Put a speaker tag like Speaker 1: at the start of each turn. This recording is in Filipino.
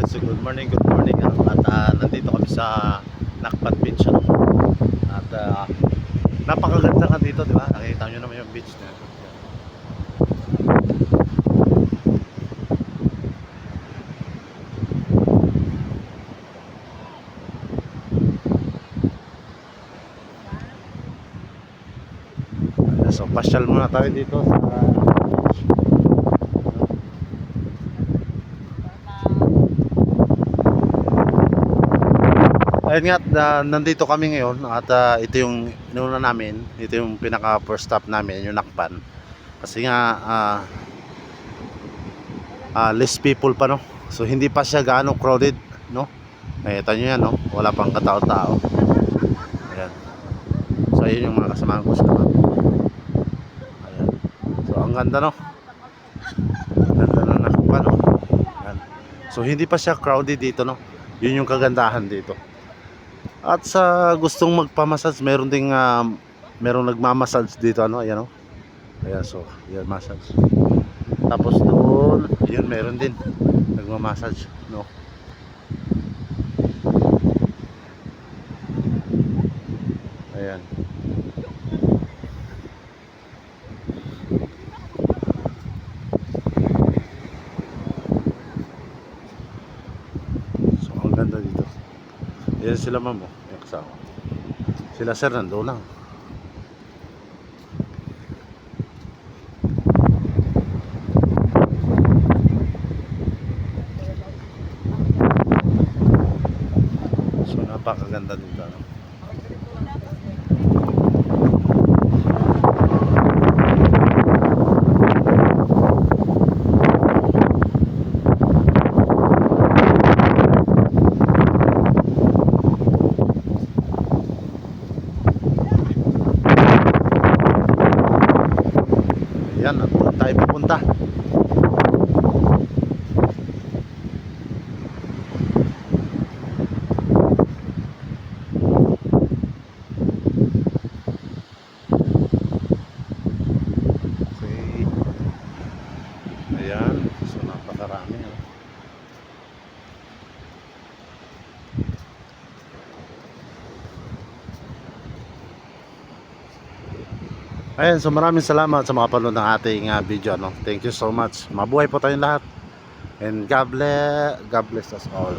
Speaker 1: So good morning at nandito kami sa Nakpat Beach at napakaganda nga dito, di ba? Nakikita nyo naman yung beach na so pasyal muna tayo dito sa beach. Ayun nga, nandito kami ngayon at ito yung inuna namin, ito yung pinaka first stop namin, yung Nakpan. Kasi nga less people pa, no? So hindi pa siya gaano crowded, no? Nakita nyo yan, no? Wala pang katao-tao. Ayan. So ayun yung mga kasamahan ko sa naman. Ayan. So ang ganda, no? Ang ganda na Nakpan, no? Ayan. So hindi pa siya crowded dito, no? Yun yung kagandahan dito. At sa gustong magpa-massage, meron ding merong nagma-massage dito, ano, ayan, oh. Ayan, so, ayan, massage. Tapos doon, yun, meron din nagma-massage, no. Ayan. So, ang ganda dito. Ayan sila, ma'am, oh, yung kasama. Sila sir nandoon lang. So napakaganda dito, no? Yan, doon tayo pupunta. Okay. Ayan, so napakarami, oh. Ayan, so maraming salamat sa mga panood ng ating video, no? Thank you so much. Mabuhay po tayong lahat. And God bless us all.